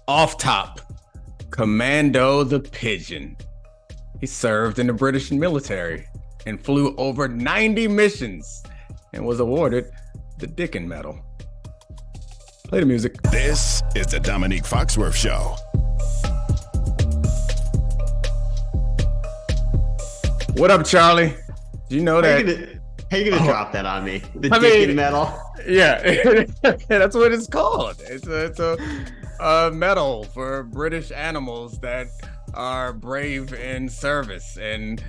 Off top, Commando the pigeon. He served in the British military and flew over 90 missions and was awarded the Dickin Medal. Play the music. This is the Domonique Foxworth Show. What up, Charlie? Do you know that? How you gonna drop that on me? The Dickin Medal? Yeah, that's what it's called. It's a medal for British animals that are brave in service. And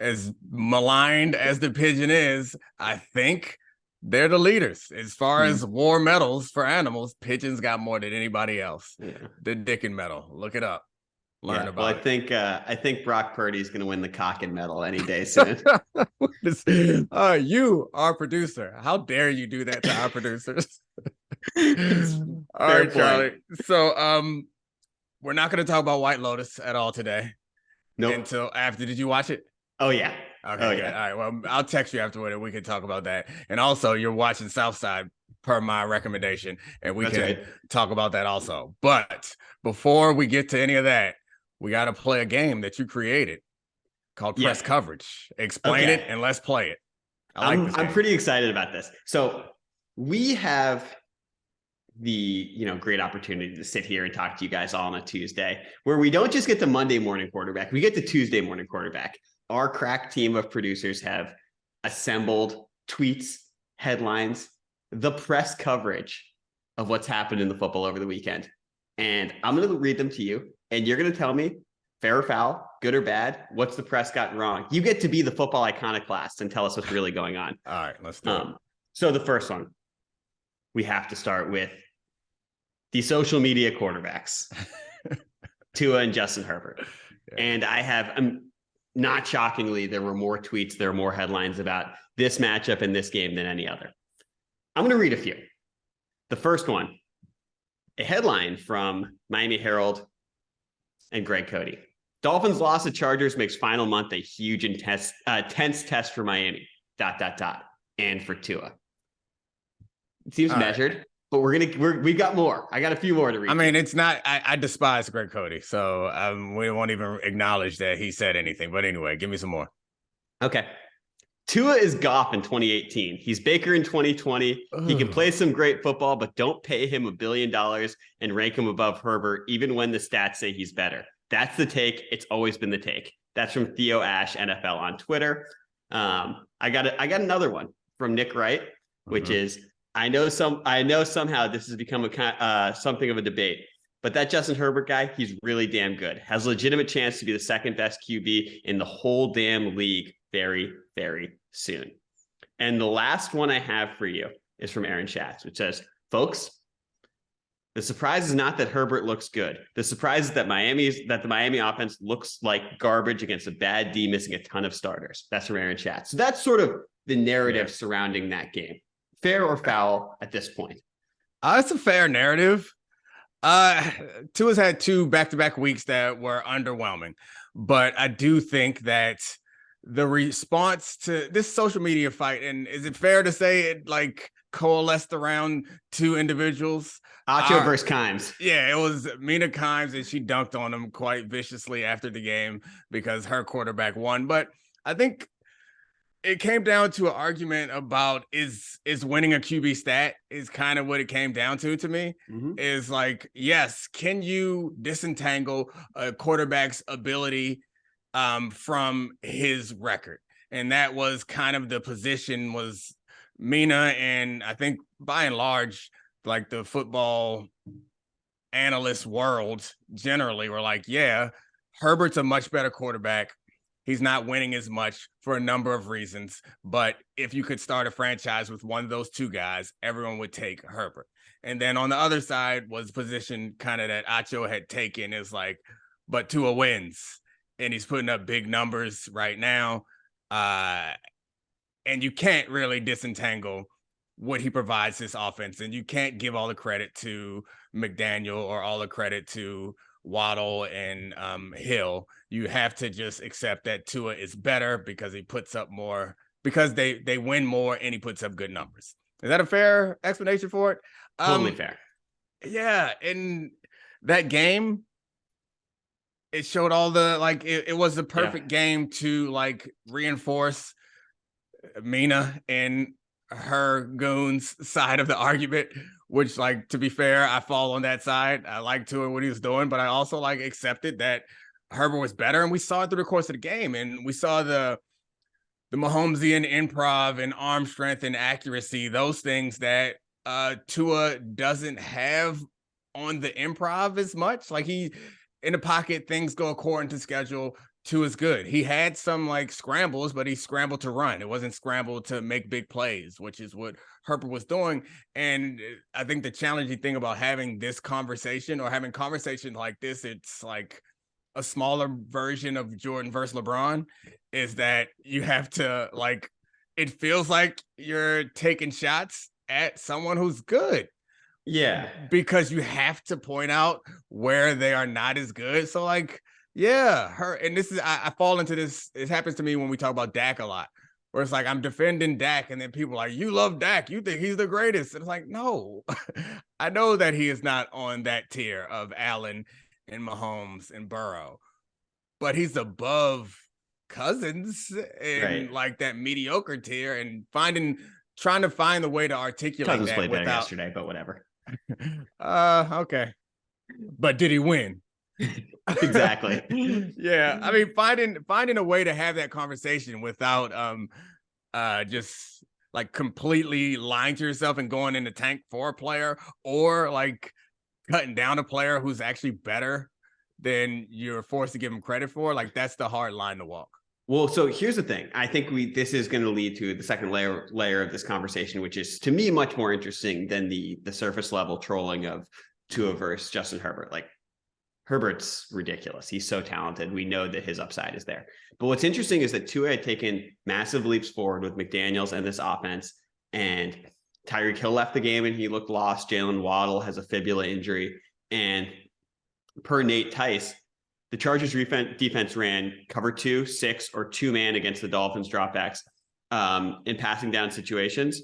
as maligned as the pigeon is, I think they're the leaders. As far as war medals for animals, pigeons got more than anybody else. Yeah. The Dickin Medal. Look it up. Learn about it. I think Brock Purdy is going to win the Cockin Medal any day soon. You, our producer, how dare you do that to our producers? All right, Charlie. So, we're not going to talk about White Lotus at all today. Nope. Until after. Did you watch it? Oh yeah. Okay. Good. Yeah. All right. Well, I'll text you afterward and we can talk about that. And also, you're watching Southside per my recommendation, and we can talk about that also. But before we get to any of that, we got to play a game that you created called Press Coverage. Explain it and let's play it. I'm pretty excited about this. So we have the great opportunity to sit here and talk to you guys all on a Tuesday, where we don't just get the Monday morning quarterback, we get the Tuesday morning quarterback. Our crack team of producers have assembled tweets, headlines, the press coverage of what's happened in the football over the weekend. And I'm going to read them to you, and you're going to tell me, fair or foul, good or bad, what's the press got wrong. You get to be the football iconoclast and tell us what's really going on. All right, let's do it. So the first one, we have to start with the social media quarterbacks, Tua and Justin Herbert. Yeah. And not shockingly, there were more tweets, there were more headlines about this matchup in this game than any other. I'm going to read a few. The first one, a headline from Miami Herald and Greg Cody. Dolphins loss to Chargers makes final month a huge and tense test for Miami, ... and for Tua. It seems measured, but we got more. I got a few more to read. I mean, it's not, I despise Greg Cody, so we won't even acknowledge that he said anything. But anyway, give me some more. Okay. Tua is Goff in 2018. He's Baker in 2020. He can play some great football, but don't pay him $1 billion and rank him above Herbert, even when the stats say he's better. That's the take. It's always been the take. That's from Theo Ash, NFL on Twitter. I got another one from Nick Wright, which is, I know somehow this has become something of a debate, but that Justin Herbert guy, he's really damn good. Has a legitimate chance to be the second best QB in the whole damn league very, very soon. And the last one I have for you is from Aaron Schatz, which says, folks, the surprise is not that Herbert looks good. The surprise is that the Miami offense looks like garbage against a bad D, missing a ton of starters. That's from Aaron Schatz. So that's sort of the narrative surrounding that game. Fair or foul at this point? It's a fair narrative. Tua's had 2 back-to-back weeks that were underwhelming, but I do think that the response to this social media fight, and is it fair to say it like coalesced around 2 individuals? Acho versus Kimes. Yeah, it was Mina Kimes, and she dunked on him quite viciously after the game because her quarterback won. But I think it came down to an argument about is winning a QB stat is kind of what it came down to me. Is like, yes, can you disentangle a quarterback's ability from his record? And that was kind of the position was Mina, and I think by and large, like the football analyst world generally were like, yeah, Herbert's a much better quarterback. He's not winning as much for a number of reasons, but if you could start a franchise with one of those 2 guys, everyone would take Herbert. And then on the other side was position kind of that Acho had taken, is like, but Tua wins. And he's putting up big numbers right now. And you can't really disentangle what he provides this offense. And you can't give all the credit to McDaniel or all the credit to Waddle and Hill. You have to just accept that Tua is better because he puts up more, because they win more and he puts up good numbers. Is that a fair explanation for it? Totally fair. Yeah. And that game, it showed all the like it was the perfect game to like reinforce Mina and her goons side of the argument, which, like, to be fair, I fall on that side. I like Tua what he was doing, but I also like accepted that Herbert was better, and we saw it through the course of the game, and we saw the Mahomesian improv and arm strength and accuracy, those things that Tua doesn't have on the improv as much. Like, he in the pocket, things go according to schedule. Tua's good. He had some like scrambles, but he scrambled to run. It wasn't scrambled to make big plays, which is what Herbert was doing. And I think the challenging thing about having this conversation or having conversations like this, it's like a smaller version of Jordan versus LeBron, is that you have to, like, it feels like you're taking shots at someone who's good. Yeah. Because you have to point out where they are not as good. So, like, yeah, and this is, I fall into this. It happens to me when we talk about Dak a lot, where it's like, I'm defending Dak, and then people are like, you love Dak, you think he's the greatest. And it's like, no, I know that he is not on that tier of Allen and Mahomes and Burrow, but he's above Cousins and like that mediocre tier, and trying to find the way to articulate Cousins that played better without yesterday, but whatever. Okay. But did he win? Exactly. Yeah. I mean, finding a way to have that conversation without just like completely lying to yourself and going in the tank for a player, or like cutting down a player who's actually better than you're forced to give him credit for. Like, that's the hard line to walk. Well, so here's the thing. I think this is going to lead to the second layer of this conversation, which is, to me, much more interesting than the surface level trolling of Tua versus Justin Herbert. Like, Herbert's ridiculous. He's so talented. We know that his upside is there. But what's interesting is that Tua had taken massive leaps forward with McDaniels and this offense, and Tyreek Hill left the game and he looked lost. Jalen Waddle has a fibula injury, and per Nate Tice, the Chargers defense ran cover 2, 6, or 2-man against the Dolphins dropbacks in passing down situations.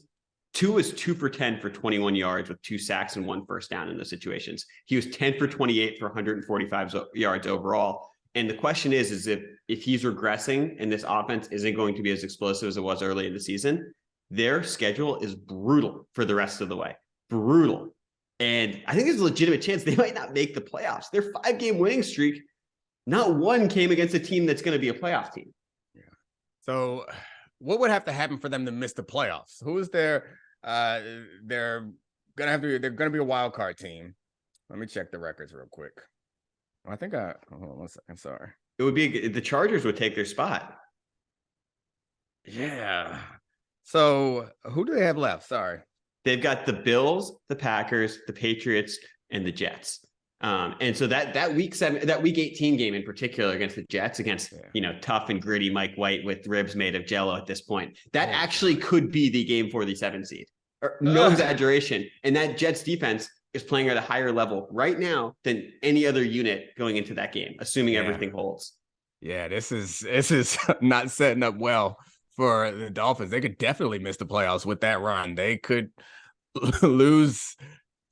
Tua was 2 for 10 for 21 yards with 2 sacks and 1 first down in those situations. He was 10 for 28 for 145 yards overall. And the question is if he's regressing and this offense isn't going to be as explosive as it was early in the season, their schedule is brutal for the rest of the way. Brutal. And I think there's a legitimate chance they might not make the playoffs. Their 5-game winning streak, not one came against a team that's going to be a playoff team. Yeah. So what would have to happen for them to miss the playoffs? Who is their they're going to be a wild card team. Let me check the records real quick. I think hold on 1 second. Sorry. It would be the Chargers would take their spot. Yeah. So who do they have left? Sorry. They've got the Bills, the Packers, the Patriots, and the Jets. And so that week 18 game in particular against the Jets, against, tough and gritty Mike White with ribs made of Jello at this point, that actually could be the game for the 7 seed. No exaggeration. And that Jets defense is playing at a higher level right now than any other unit going into that game, assuming everything holds. Yeah, this is not setting up well for the Dolphins. They could definitely miss the playoffs with that run. They could lose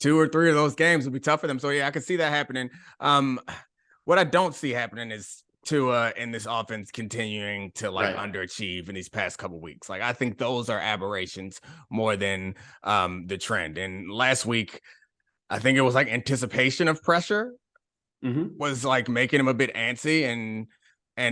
2 or 3 of those games. Would be tough for them. So yeah, I could see that happening. What I don't see happening is Tua and this offense continuing to underachieve in these past couple of weeks. Like, I think those are aberrations more than the trend. And last week, I think it was like anticipation of pressure was like making him a bit antsy, and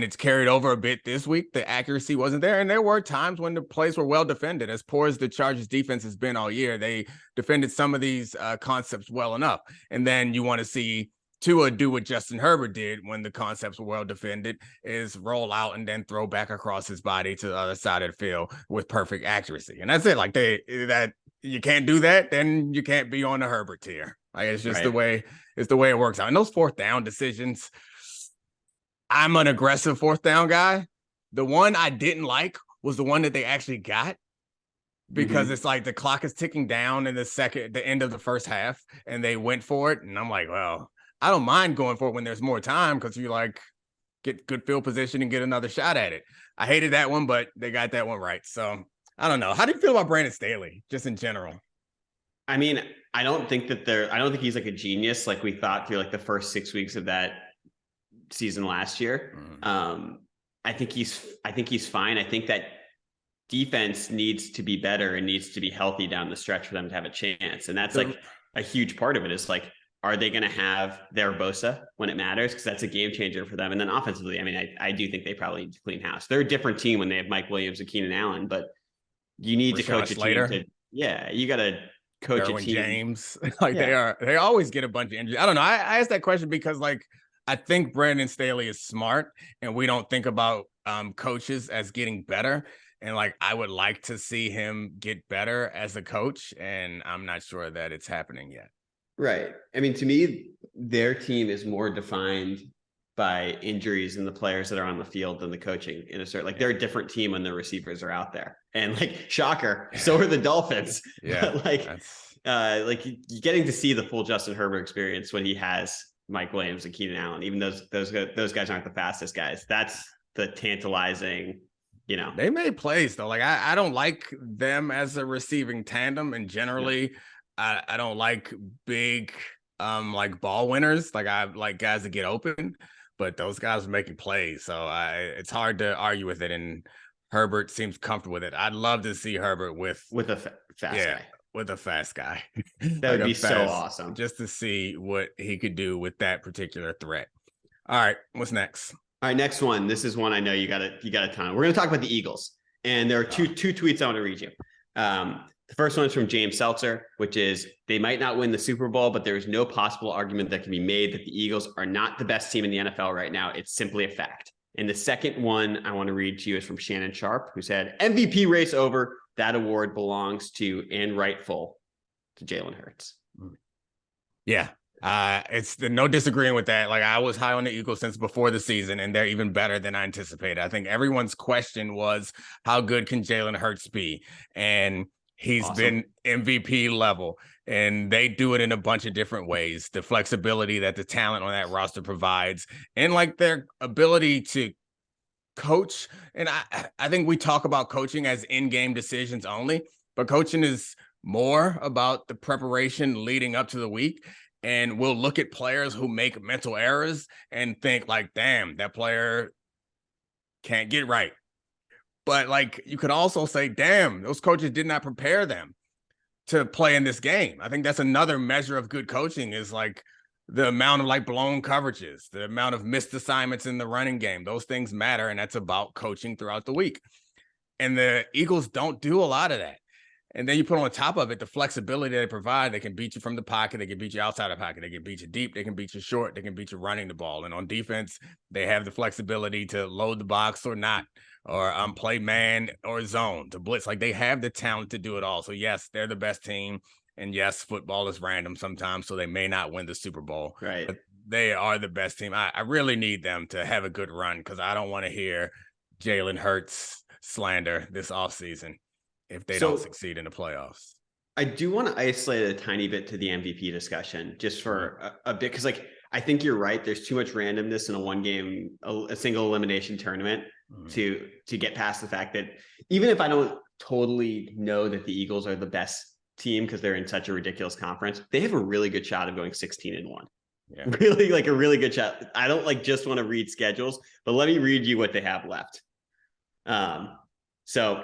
it's carried over a bit this week. The accuracy wasn't there, and there were times when the plays were well defended. As poor as the Chargers defense has been all year, they defended some of these concepts well enough. And then you want to see Tua do what Justin Herbert did when the concepts were well defended, is roll out and then throw back across his body to the other side of the field with perfect accuracy. And that's it. Like, that you can't do that, then you can't be on the Herbert tier. Like, it's just the way it works out. And those 4th down decisions, I'm an aggressive 4th down guy. The one I didn't like was the one that they actually got, because it's like the clock is ticking down in the end of the first half, and they went for it. And I'm like, well, I don't mind going for it when there's more time, because you like get good field position and get another shot at it. I hated that one, but they got that one right. So I don't know. How do you feel about Brandon Staley just in general? I mean, I don't think he's like a genius like we thought through like the first 6 weeks of that season last year. I think he's fine. I think that defense needs to be better and needs to be healthy down the stretch for them to have a chance. And that's like a huge part of it is like, are they going to have their Bosa when it matters? Because that's a game changer for them. And then offensively, I mean, I do think they probably need to clean house. They're a different team when they have Mike Williams and Keenan Allen, but you need to coach a team. You got to coach a team. James, they always get a bunch of injuries. I don't know. I asked that question because like, I think Brandon Staley is smart and we don't think about coaches as getting better. And like, I would like to see him get better as a coach. And I'm not sure that it's happening yet. Right. I mean, to me, their team is more defined by injuries and the players that are on the field than the coaching in a certain, like they're a different team when the receivers are out there. And like, shocker, so are the Dolphins. Yeah. Like getting to see the full Justin Herbert experience when he has Mike Williams and Keenan Allen, even those guys aren't the fastest guys. That's the tantalizing, They made plays though. Like I don't like them as a receiving tandem, and generally I don't like big like ball winners. Like I like guys that get open, but those guys are making plays. So it's hard to argue with it. And Herbert seems comfortable with it. I'd love to see Herbert with a fast guy. With a fast guy. That would be so awesome. Just to see what he could do with that particular threat. All right, what's next? All right, next one. This is one I know you got a ton. We're going to talk about the Eagles. And there are two tweets I want to read you. The first one is from James Seltzer, which is, they might not win the Super Bowl, but there is no possible argument that can be made that the Eagles are not the best team in the NFL right now. It's simply a fact. And the second one I want to read to you is from Shannon Sharp, who said, MVP race over. That award belongs to and rightful to Jalen Hurts. Yeah. It's no disagreeing with that. Like I was high on the Eagles since before the season, and they're even better than I anticipated. I think everyone's question was, how good can Jalen Hurts be? And he's been MVP level, and they do it in a bunch of different ways. The flexibility that the talent on that roster provides, and like their ability to coach. And I think we talk about coaching as in-game decisions only, but coaching is more about the preparation leading up to the week. And we'll look at players who make mental errors and think like, damn, that player can't get right. But like, you could also say, damn, those coaches did not prepare them to play in this game. I think that's another measure of good coaching, is like the amount of like blown coverages, the amount of missed assignments in the running game. Those things matter. And that's about coaching throughout the week. And the Eagles don't do a lot of that. And then you put on top of it the flexibility they provide. They can beat you from the pocket. They can beat you outside the pocket. They can beat you deep. They can beat you short. They can beat you running the ball. And on defense, they have the flexibility to load the box or not, or play man or zone, to blitz. Like, they have the talent to do it all. So yes, they're the best team. And yes, football is random sometimes, so they may not win the Super Bowl. Right. But they are the best team. I really need them to have a good run, because I don't want to hear Jalen Hurts slander this offseason if they don't succeed in the playoffs. I do want to isolate it a tiny bit to the MVP discussion, just for a bit, because like, I think you're right. There's too much randomness in a one game, a single elimination tournament to get past the fact that even if I don't totally know that the Eagles are the best team because they're in such a ridiculous conference, they have a really good shot of going 16-1. Yeah. Really, like a really good shot. I don't like just want to read schedules, but let me read you what they have left. So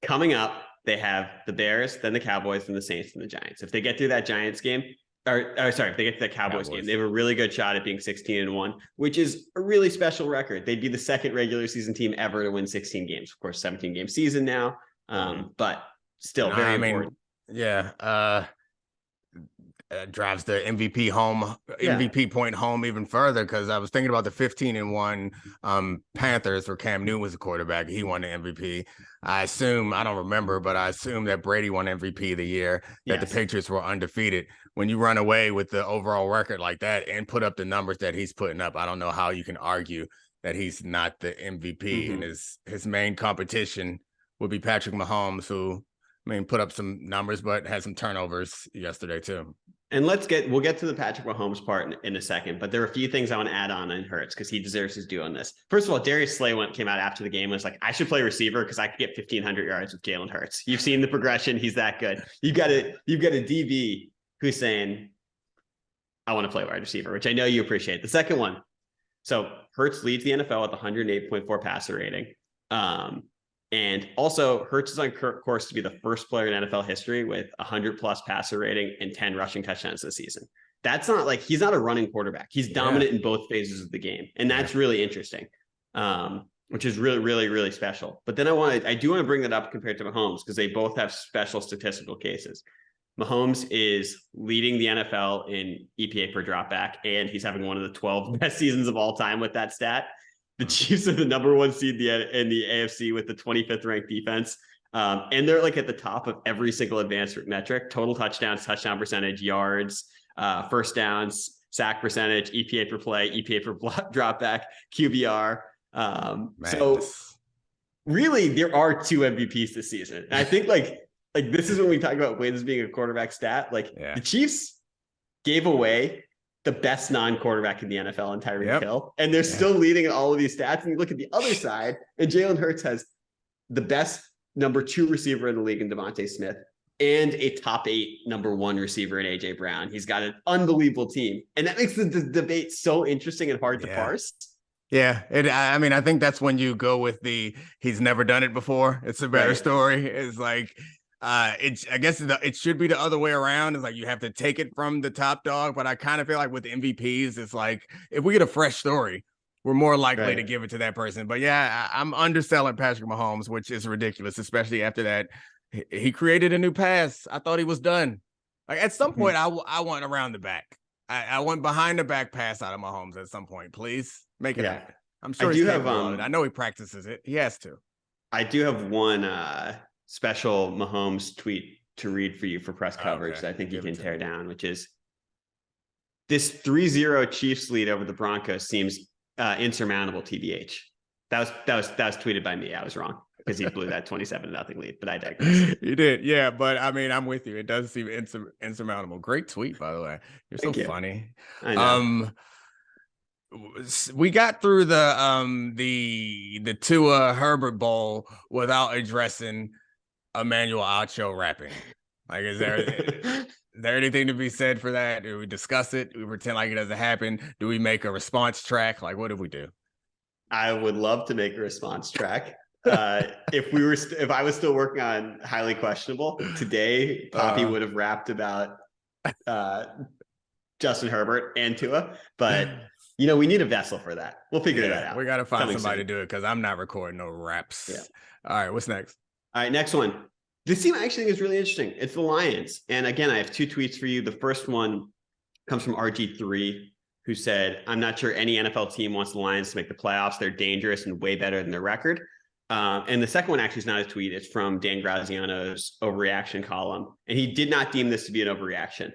coming up, they have the Bears, then the Cowboys, then the Saints, and the Giants. If they get through that Giants game, if they get to that Cowboys game, they have a really good shot at being 16-1, which is a really special record. They'd be the second regular season team ever to win 16 games. Of course, 17-game season now, but still very important. Yeah. Drives the MVP point home even further, because I was thinking about the 15-1 Panthers, where Cam Newton was the quarterback. He won the MVP. I don't remember, but I assume that Brady won MVP the year that the Patriots were undefeated. When you run away with the overall record like that and put up the numbers that he's putting up, I don't know how you can argue that he's not the MVP. And his main competition would be Patrick Mahomes, who, put up some numbers, but had some turnovers yesterday too. And we'll get to the Patrick Mahomes part in a second, but there are a few things I want to add on in Hurts, because he deserves his due on this. First of all, Darius Slay came out after the game and was like, I should play receiver because I could get 1,500 yards with Jalen Hurts. You've seen the progression. He's that good. You've got a DB who's saying, I want to play wide receiver, which I know you appreciate. The second one. So Hurts leads the NFL with 108.4 passer rating. And also Hurts is on course to be the first player in NFL history with 100 plus passer rating and 10 rushing touchdowns this season. That's not like, he's not a running quarterback. He's dominant in both phases of the game. And that's really interesting. Which is really, really, really special. But then I do want to bring that up compared to Mahomes because they both have special statistical cases. Mahomes is leading the NFL in EPA per dropback, and he's having one of the 12 best seasons of all time with that stat. The Chiefs are the number one seed in the AFC with the 25th ranked defense. And they're like at the top of every single advanced metric: total touchdowns, touchdown percentage, yards, first downs, sack percentage, EPA per play, EPA per dropback, QBR. So really there are 2 MVPs this season. And I think like this is when we talk about wins being a quarterback stat. The Chiefs gave away the best non-quarterback in the NFL in Tyreek Hill, and they're still leading in all of these stats. And you look at the other side, and Jalen Hurts has the best number 2 receiver in the league in Devontae Smith and a top 8 number 1 receiver in AJ Brown. He's got an unbelievable team, and that makes the debate so interesting and hard to parse. Yeah, I mean, I think that's when you go with he's never done it before. It's a better story. It's like, I guess it should be the other way around. It's like you have to take it from the top dog, but I kind of feel like with MVPs, it's like if we get a fresh story, we're more likely to give it to that person. But yeah, I'm underselling Patrick Mahomes, which is ridiculous, especially after that. He created a new pass. I thought he was done. Like at some point, I want around the back. I want behind the back pass out of Mahomes at some point. Please make it happen. I'm sure I know he practices it. He has to. I do have one special Mahomes tweet to read for you for press coverage that I think you can tear down, which is this 3-0 Chiefs lead over the Broncos seems insurmountable, TBH. That was tweeted by me. I was wrong because he blew that 27-0 lead, but I digress. You did. Yeah. But I mean, I'm with you. It does seem insurmountable. Great tweet, by the way. You're so funny. I know. We got through the Tua Herbert Bowl without addressing Emmanuel Acho rapping. Like, is there anything to be said for that? Do we discuss it? Do we pretend like it doesn't happen? Do we make a response track? Like, what do we do? I would love to make a response track. If I was still working on Highly Questionable today, Poppy would have rapped about Justin Herbert and Tua, but we need a vessel for that. We'll figure that out. We got to find somebody to do it because I'm not recording no raps. Yeah. All right, what's next? All right, next one. This team I actually think is really interesting. It's the Lions. And again, I have 2 tweets for you. The first one comes from RG3, who said, I'm not sure any NFL team wants the Lions to make the playoffs. They're dangerous and way better than their record. And the second one actually is not a tweet. It's from Dan Graziano's overreaction column. And he did not deem this to be an overreaction.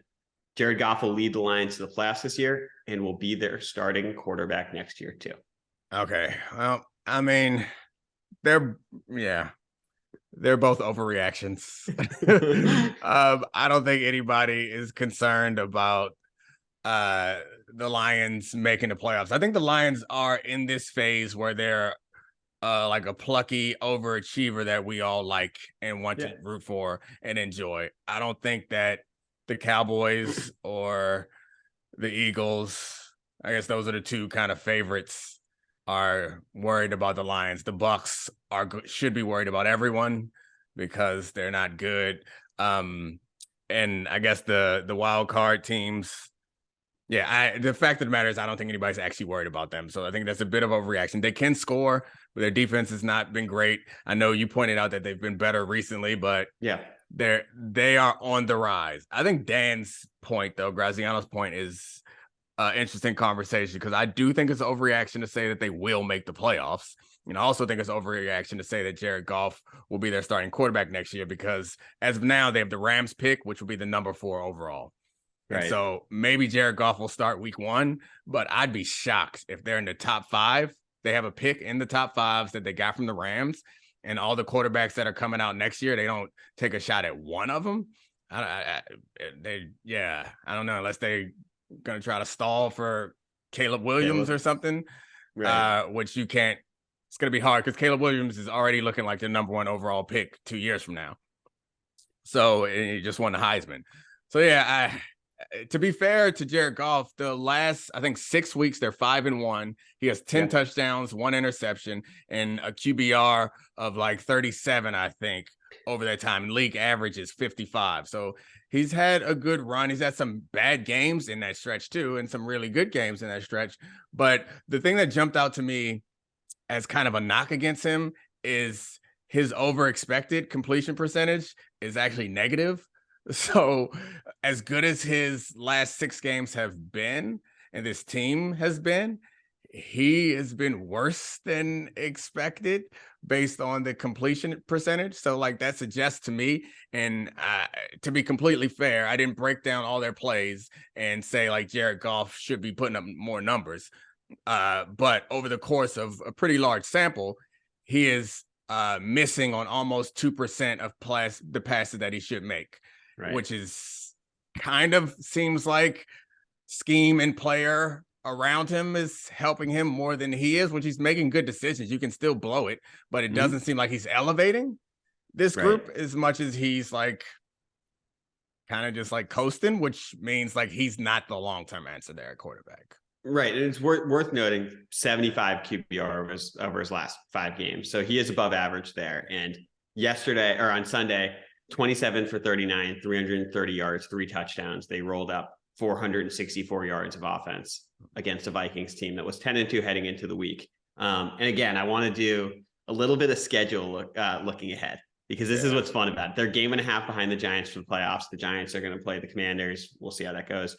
Jared Goff will lead the Lions to the playoffs this year and will be their starting quarterback next year too. Okay. Well, I mean, they're both overreactions. I don't think anybody is concerned about the Lions making the playoffs. I think the Lions are in this phase where they're like a plucky overachiever that we all like and want to root for and enjoy. I don't think that the Cowboys or the Eagles, I guess those are the 2 kind of favorites, are worried about the Lions. The Bucks should be worried about everyone because they're not good. And I guess the wild card teams, the fact of the matter is I don't think anybody's actually worried about them. So I think that's a bit of a reaction. They can score, but their defense has not been great. I know you pointed out that they've been better recently, but they are on the rise. I think Dan's point, though, Graziano's point, is an interesting conversation because I do think it's an overreaction to say that they will make the playoffs. And I also think it's an overreaction to say that Jared Goff will be their starting quarterback next year because as of now, they have the Rams pick, which will be the number 4 overall. Right. And so maybe Jared Goff will start week 1, but I'd be shocked if they're in the top 5. They have a pick in the top 5s that they got from the Rams. And all the quarterbacks that are coming out next year, they don't take a shot at one of them. I don't know, unless they're going to try to stall for Caleb Williams or something, which you can't. It's going to be hard because Caleb Williams is already looking like the number 1 overall pick 2 years from now. So he just won the Heisman. So to be fair to Jared Goff, the last, I think 6 weeks, they're 5-1. He has 10 touchdowns, 1 interception, and a QBR of like 37, I think, over that time. League average is 55. So he's had a good run. He's had some bad games in that stretch too, and some really good games in that stretch. But the thing that jumped out to me as kind of a knock against him is his over-expected completion percentage is actually negative. So as good as his last 6 games have been, and this team has been, he has been worse than expected based on the completion percentage. So like that suggests to me, and to be completely fair, I didn't break down all their plays and say like Jared Goff should be putting up more numbers. But over the course of a pretty large sample, he is missing on almost 2% of the passes that he should make, which is kind of seems like scheme and player around him is helping him more than he is, which he's making good decisions. You can still blow it, but it doesn't seem like he's elevating this group as much as he's like kind of just like coasting, which means like he's not the long-term answer there at quarterback. Right. And it's worth noting 75 QBR over his last 5 games. So he is above average there. And on Sunday, 27 for 39, 330 yards, 3 touchdowns. They rolled up 464 yards of offense against a Vikings team that was 10-2 heading into the week. And again, I want to do a little bit of schedule looking ahead, because this is what's fun about it. They're game and a half behind the Giants for the playoffs. The Giants are going to play the Commanders. We'll see how that goes.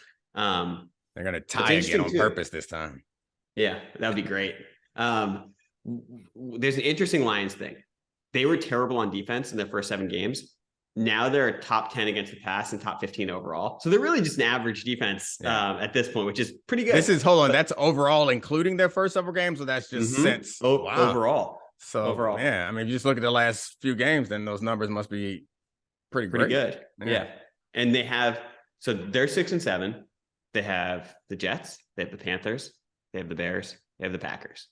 They're going to tie again on purpose this time. Yeah, that'd be great. There's an interesting Lions thing. They were terrible on defense in their first 7 games. Now they're top 10 against the pass and top 15 overall. So they're really just an average defense at this point, which is pretty good. That's overall, including their first several games, or that's just since overall. So overall, yeah. I mean, if you just look at the last few games, then those numbers must be pretty good. Yeah. And they're 6-7. They have the Jets, they have the Panthers, they have the Bears, they have the Packers.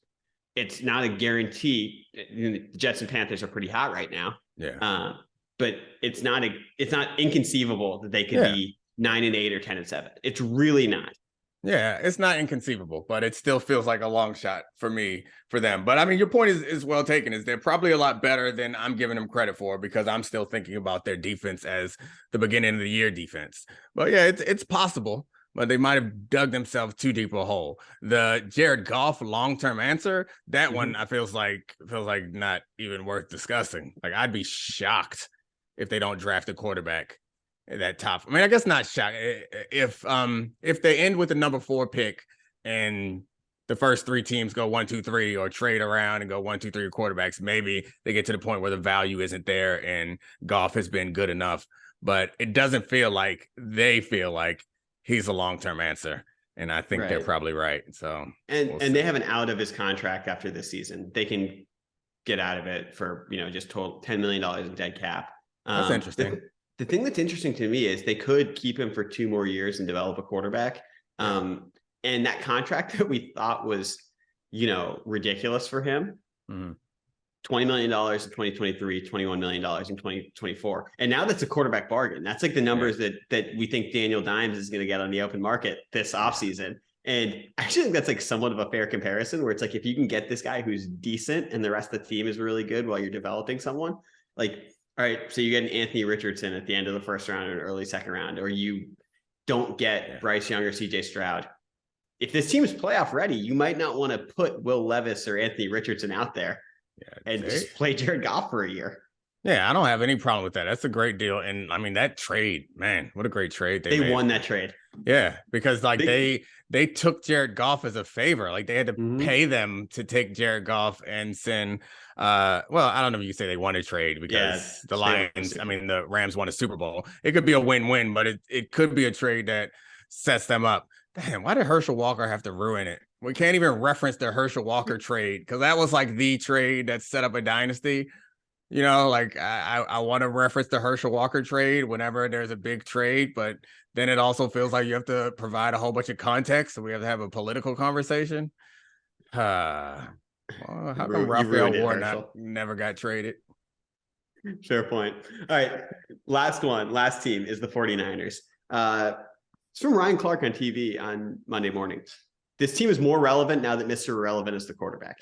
It's not a guarantee. The Jets and Panthers are pretty hot right now. Yeah. But it's not inconceivable that they could be 9-8 or 10-7. It's really not. Yeah, it's not inconceivable, but it still feels like a long shot for them. But I mean, your point is well taken. Is they're probably a lot better than I'm giving them credit for, because I'm still thinking about their defense as the beginning of the year defense. But yeah, it's possible. But they might have dug themselves too deep a hole. The Jared Goff long-term answer, that one feels like not even worth discussing. Like I'd be shocked if they don't draft a quarterback at that top. I mean, I guess not shocked. If they end with the number 4 pick and the first 3 teams go 1, 2, 3, or trade around and go 1, 2, 3 quarterbacks, maybe they get to the point where the value isn't there and Goff has been good enough. But it doesn't feel like they feel like he's a long-term answer, and I think they're probably right. So, and they have an out of his contract after this season. They can get out of it for just total $10 million in dead cap. That's interesting. The thing that's interesting to me is they could keep him for 2 more years and develop a quarterback. And that contract that we thought was ridiculous for him. $20 million in 2023, $21 million in 2024. And now that's a quarterback bargain. That's like the numbers that we think Daniel Dimes is going to get on the open market this offseason. And I actually think that's like somewhat of a fair comparison, where it's like, if you can get this guy who's decent and the rest of the team is really good while you're developing someone, like, all right, so you get an Anthony Richardson at the end of the first round or an early second round, or you don't get Bryce Young or CJ Stroud. If this team is playoff ready, you might not want to put Will Levis or Anthony Richardson out there. And just play Jared Goff for a year. Yeah, I don't have any problem with that. That's a great deal. And I mean, that trade, man, what a great trade they made. Won that trade. Yeah, because like they took Jared Goff as a favor. Like they had to pay them to take Jared Goff and send I don't know if you say they won a trade, because the Rams won a Super Bowl. It could be a win-win, but it could be a trade that sets them up. Damn, why did Herschel Walker have to ruin it? We can't even reference the Herschel Walker trade, because that was like the trade that set up a dynasty. Like I want to reference the Herschel Walker trade whenever there's a big trade, but then it also feels like you have to provide a whole bunch of context, so we have to have a political conversation. How come Raphael Warnock never got traded? Fair point. All right, last team is the 49ers. It's from Ryan Clark on TV on Monday mornings. This team is more relevant now that Mr. Irrelevant is the quarterback.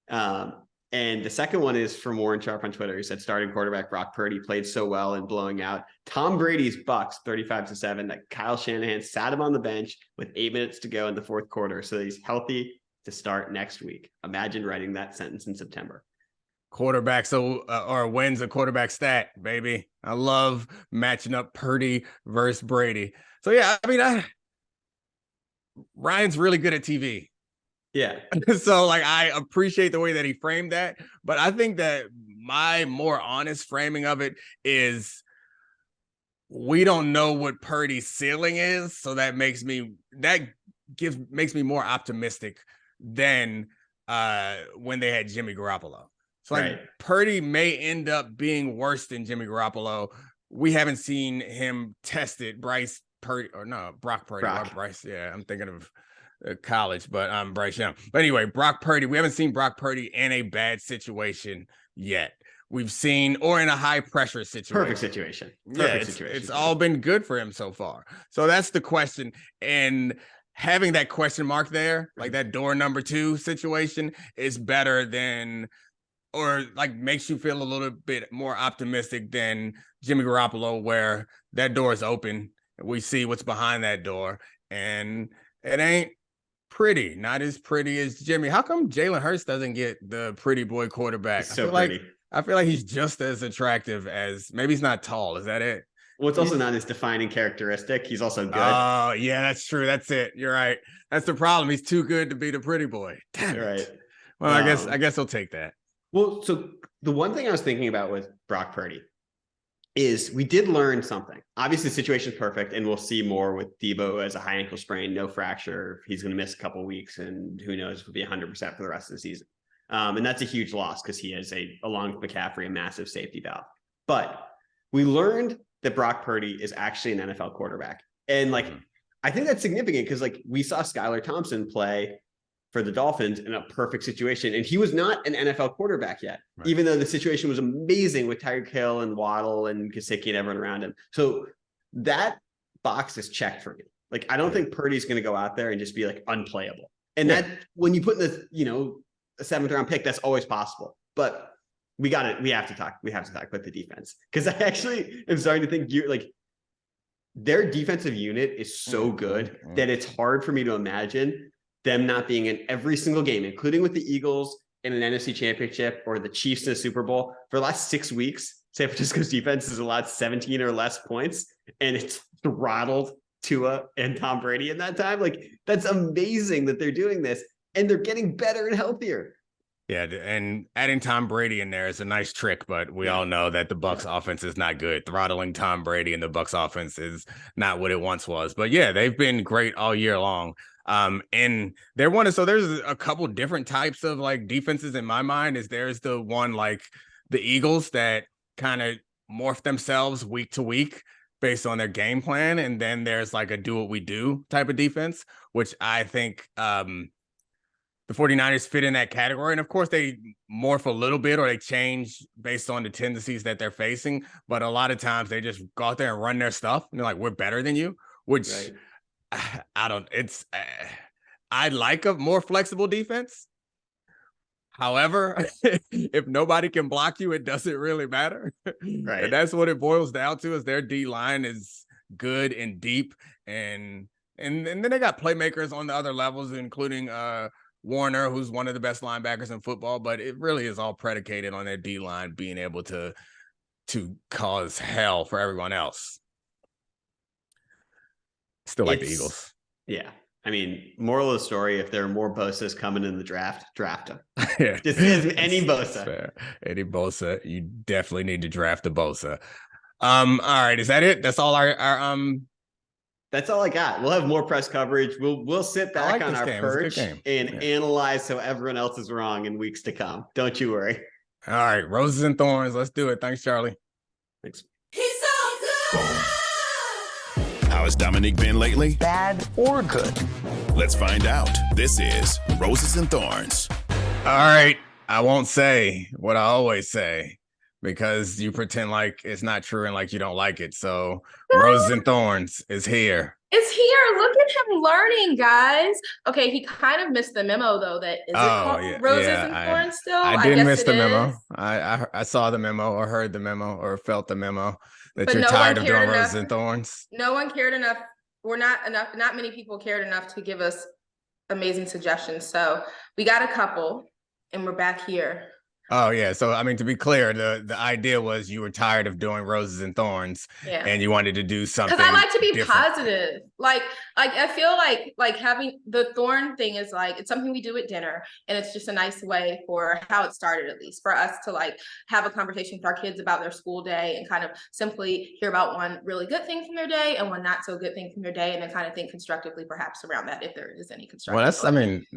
And the second one is from Warren Sharp on Twitter. He said starting quarterback Brock Purdy played so well in blowing out Tom Brady's Bucks 35-7 that Kyle Shanahan sat him on the bench with 8 minutes to go in the fourth quarter. So he's healthy to start next week. Imagine writing that sentence in September. Quarterback, or wins a quarterback stat, baby. I love matching up Purdy versus Brady. So yeah, I mean, Ryan's really good at TV. Yeah. So like, I appreciate the way that he framed that, but I think that my more honest framing of it is we don't know what Purdy's ceiling is. So that makes me more optimistic than when they had Jimmy Garoppolo. So like Purdy may end up being worse than Jimmy Garoppolo. We haven't seen him tested. Brock Purdy. Bryce. Yeah, I'm thinking of college, but Bryce Young. But anyway, Brock Purdy. We haven't seen Brock Purdy in a bad situation yet. We've seen, or in a high pressure situation. Perfect situation. It's all been good for him so far. So that's the question. And having that question mark there, like that door number 2 situation, is better than, or like makes you feel a little bit more optimistic than Jimmy Garoppolo, where that door is open. We see what's behind that door, and it ain't pretty. Not as pretty as Jimmy. How come Jalen Hurts doesn't get the pretty boy quarterback? So pretty. I feel like he's just as attractive as, maybe he's not tall. Is that it? Well, it's also not his defining characteristic. He's also good. Oh, yeah, that's true. That's it. You're right. That's the problem. He's too good to be the pretty boy. Damn it. Right. Well, I guess he'll take that. Well, so the one thing I was thinking about with Brock Purdy is we did learn something. Obviously, the situation's perfect, and we'll see more with Debo as a high ankle sprain, no fracture. He's going to miss a couple of weeks, and who knows, if he'll be 100% for the rest of the season. And that's a huge loss because he is, along with McCaffrey, a massive safety valve. But we learned that Brock Purdy is actually an NFL quarterback. And I think that's significant because we saw Skylar Thompson play for the Dolphins in a perfect situation. And he was not an NFL quarterback yet, even though the situation was amazing with Tyreek Hill and Waddle and Gesicki and everyone around him. So that box is checked for me. I don't think Purdy's going to go out there and just be unplayable. And that when you put in the, a 7th round pick, that's always possible. But we have to talk about the defense, because I actually am starting to think their defensive unit is so good that it's hard for me to imagine them not being in every single game, including with the Eagles in an NFC championship or the Chiefs in a Super Bowl. For the last 6 weeks, San Francisco's defense has allowed 17 or less points, and it's throttled Tua and Tom Brady in that time. That's amazing that they're doing this, and they're getting better and healthier. Yeah, and adding Tom Brady in there is a nice trick, but we all know that the Bucs offense is not good. Throttling Tom Brady and the Bucs offense is not what it once was. But yeah, they've been great all year long. And so there's a couple different types of defenses in my mind. There's the one the Eagles that kind of morph themselves week to week based on their game plan. And then there's a do what we do type of defense, which I think, the 49ers fit in that category. And of course they morph a little bit, or they change based on the tendencies that they're facing. But a lot of times they just go out there and run their stuff. And they're we're better than you, which I like a more flexible defense. However, if nobody can block you, it doesn't really matter. Right. And that's what it boils down to, is their D line is good and deep. And then they got playmakers on the other levels, including Warner, who's one of the best linebackers in football, but it really is all predicated on their D line being able to cause hell for everyone else. Still the Eagles. Yeah. I mean, moral of the story, if there are more Bosas coming in the draft them. Yeah. Just any Bosa. Fair. Any Bosa, you definitely need to draft a Bosa. All right, is that it? That's all our That's all I got. We'll have more press coverage. We'll sit back on our perch and analyze how everyone else is wrong in weeks to come. Don't you worry. All right, Roses and Thorns. Let's do it. Thanks, Charlie. Thanks. He's so good. How has Domonique been lately? Bad or good? Let's find out. This is Roses and Thorns. All right. I won't say what I always say, because you pretend like it's not true and like you don't like it. So Roses and Thorns is here. It's here. Look at him learning, guys. Okay, he kind of missed the memo though. That is it called Roses and Thorns still? I did guess miss the memo. is. I saw the memo or heard the memo or felt the memo that But you're no tired one of doing cared Roses enough. and Thorns. No one cared enough. Not many people cared enough to give us amazing suggestions. So we got a couple and we're back here. Oh yeah. So I mean, to be clear, the idea was you were tired of doing Roses and Thorns, and you wanted to do something. Because I like to be different. positive. Like I feel like having the thorn thing is like it's something we do at dinner, and it's just a nice way for how it started, at least for us to like have a conversation with our kids about their school day and kind of simply hear about one really good thing from their day and one not so good thing from their day, and then kind of think constructively perhaps around that if there is any constructive. Well,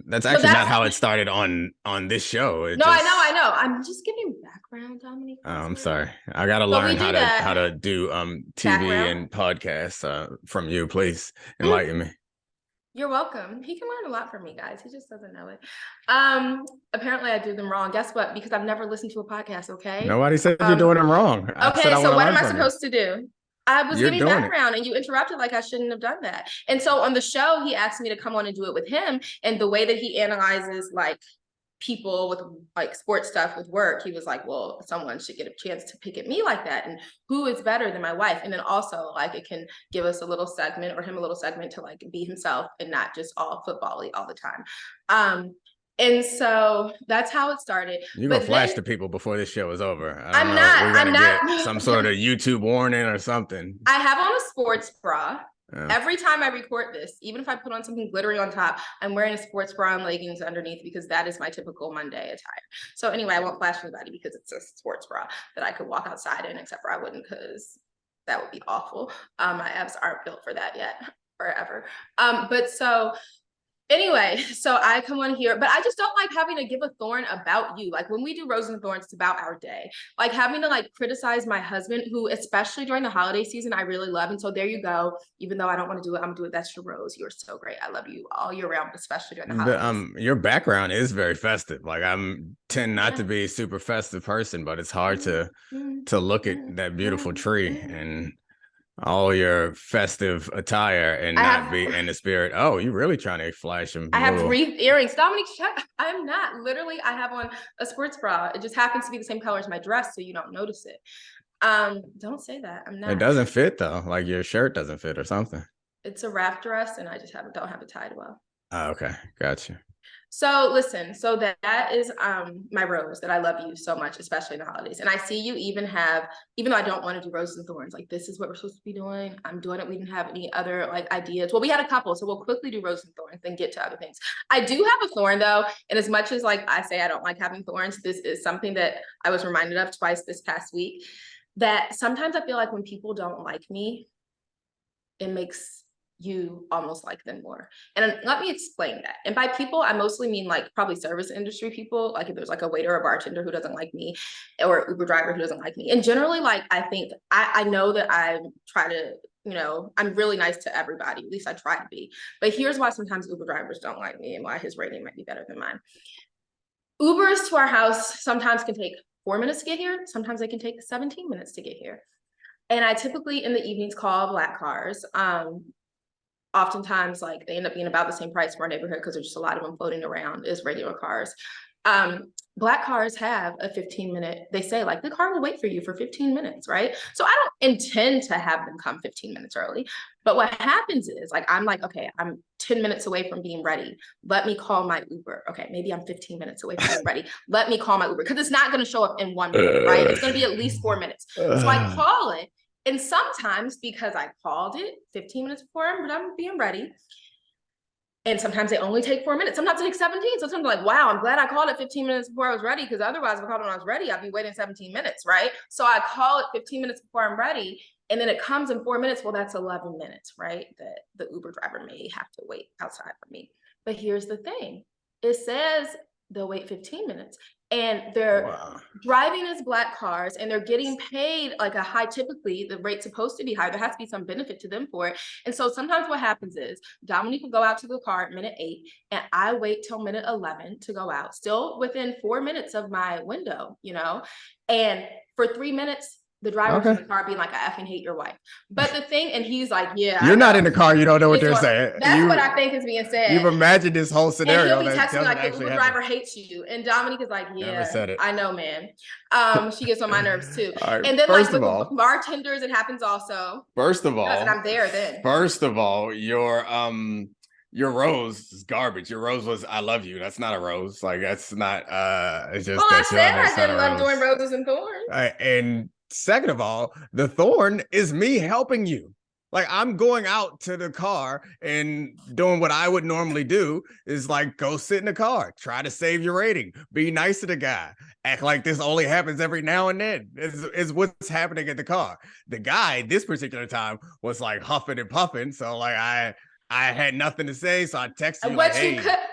that's actually not how it started on this show. I know. I'm just giving background, Domonique. Oh, I'm sorry. I gotta learn how to do TV background and podcasts from you. Please enlighten me. You're welcome. He can learn a lot from me, guys. He just doesn't know it. Apparently I do them wrong. Guess what? Because I've never listened to a podcast, okay? Nobody said you're doing them wrong. Okay, so what am I supposed to do? I was giving background and you interrupted like I shouldn't have done that. And so on the show, he asked me to come on and do it with him. And the way that he analyzes like people with like sports stuff with work, he was like, well, someone should get a chance to pick at me like that, and who is better than my wife? And then also like it can give us a little segment or him a little segment to like be himself and not just all football-y all the time. And so that's how it started. You're gonna flash to people before this show is over. I'm not get some sort of YouTube warning or something. I have on a sports bra. Every time I record this, even if I put on something glittery on top, I'm wearing a sports bra and leggings underneath because that is my typical Monday attire. So anyway, I won't flash anybody because it's a sports bra that I could walk outside in, except for I wouldn't because that would be awful. My abs aren't built for that yet or ever. But so anyway, so I come on here, but I just don't like having to give a thorn about you. Like when we do Roses and Thorns, it's about our day. Like having to like criticize my husband, who especially during the holiday season, I really love. And so there you go. Even though I don't want to do it, I'm gonna do it. That's your rose. You're so great. I love you all year round, especially during the holidays. Your background is very festive. Like tend not to be a super festive person, but it's hard to look at that beautiful tree and all your festive attire and not be in the spirit. Oh, you really trying to flash them? I have wreath earrings. Domonique, I'm not. Literally, I have on a sports bra. It just happens to be the same color as my dress, so you don't notice it. Don't say that. I'm not. It doesn't fit though. Like your shirt doesn't fit or something. It's a wrap dress, and I just don't have it tied well. Oh, okay, gotcha. So listen, so that is my rose that I love you so much, especially in the holidays. And I see you even though I don't want to do Roses and Thorns, like this is what we're supposed to be doing. I'm doing it. We didn't have any other like ideas. Well, we had a couple, so we'll quickly do Roses and Thorns, then get to other things. I do have a thorn though, and as much as like I say I don't like having thorns, this is something that I was reminded of twice this past week. That sometimes I feel like when people don't like me, it makes you almost like them more. And let me explain that. And by people, I mostly mean like probably service industry people. Like if there's like a waiter or bartender who doesn't like me, or Uber driver who doesn't like me. And generally, like I think I know that I try to, I'm really nice to everybody. At least I try to be. But here's why sometimes Uber drivers don't like me and why his rating might be better than mine. Ubers to our house sometimes can take 4 minutes to get here. Sometimes they can take 17 minutes to get here. And I typically in the evenings call black cars. Oftentimes, like they end up being about the same price for our neighborhood because there's just a lot of them floating around as regular cars. Black cars have a 15-minute, they say like the car will wait for you for 15 minutes, right? So I don't intend to have them come 15 minutes early. But what happens is like, I'm like, okay, I'm 10 minutes away from being ready. Let me call my Uber. Okay, maybe I'm 15 minutes away from being ready. Let me call my Uber because it's not going to show up in 1 minute, right? It's going to be at least 4 minutes. So I call it. And sometimes because I called it 15 minutes before I'm being ready, and sometimes they only take 4 minutes. Sometimes it takes 17. So sometimes I'm like, wow, I'm glad I called it 15 minutes before I was ready, because otherwise if I called it when I was ready, I'd be waiting 17 minutes, right? So I call it 15 minutes before I'm ready, and then it comes in 4 minutes. Well, that's 11 minutes, right? That the Uber driver may have to wait outside for me. But here's the thing. It says they'll wait 15 minutes. And they're driving as black cars and they're getting paid like a high, typically the rate's supposed to be high. There has to be some benefit to them for it. And so sometimes what happens is Domonique will go out to the car at minute 8 and I wait till minute 11 to go out, still within 4 minutes of my window, and for 3 minutes. The driver was in the car being like, I effing hate your wife. But the thing, and he's like, yeah. You're not in the car. You don't know what they're saying. That's what I think is being said. You've imagined this whole scenario. And he'll be texting like, the Uber driver hates you. And Domonique is like, yeah, I know, man. She gets on my nerves too. Right, and then like with bartenders, it happens also. First of all, and I'm there then. First of all, your rose is garbage. Your rose was I love you. That's not a rose. Like that's not it's just I said I didn't love doing roses and thorns. And second of all, the thorn is me helping you. Like I'm going out to the car and doing what I would normally do is like go sit in the car, try to save your rating, be nice to the guy, act like this only happens every now and then is what's happening at the car. The guy this particular time was like huffing and puffing. So like I had nothing to say, so I texted you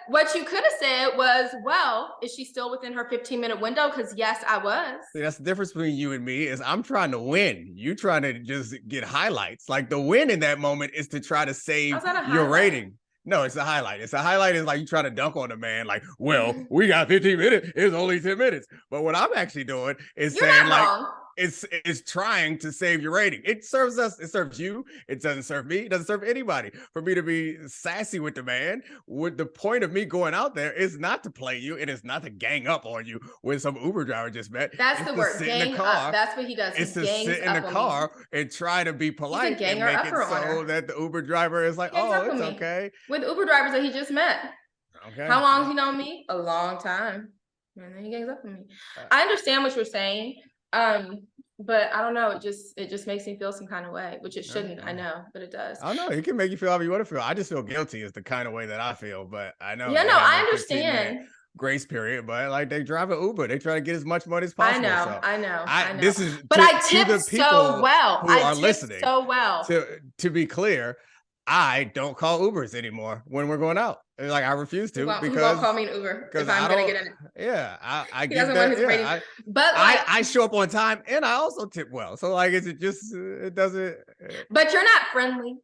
what you could have said was, well, is she still within her 15-minute window? Because yes, I was. See, that's the difference between you and me is I'm trying to win. You trying to just get highlights. Like the win in that moment is to try to save your rating. No, it's a highlight. It's a highlight is like you trying to dunk on a man. Like, well, we got 15 minutes. It's only 10 minutes. But what I'm actually doing is saying like, wrong. It's trying to save your rating. It serves us. It serves you. It doesn't serve me. It doesn't serve anybody. For me to be sassy with the man, with the point of me going out there is not to play you. It is not to gang up on you when some Uber driver just met. That's the word. Gang up. That's what he does. It's to sit in the car and try to be polite and make it so that the Uber driver is like, oh, it's okay. With Uber drivers that he just met. Okay. How long has he known me? A long time. And then he gangs up on me. I understand what you're saying. But I don't know. It just makes me feel some kind of way, which it shouldn't. I know, but it does. I know it can make you feel however you want to feel. I just feel guilty is the kind of way that I feel, but I know. Yeah, no, I understand. Grace period, but like they drive an Uber, they try to get as much money as possible. I know. This is, but I tip so well. Who are listening so well. To be clear, I don't call Ubers anymore when we're going out. Like I refuse to because you won't call me an Uber if I'm gonna get in it. Yeah, I get that. Yeah, but like, I show up on time and I also tip well. So like, is it just it doesn't? But you're not friendly.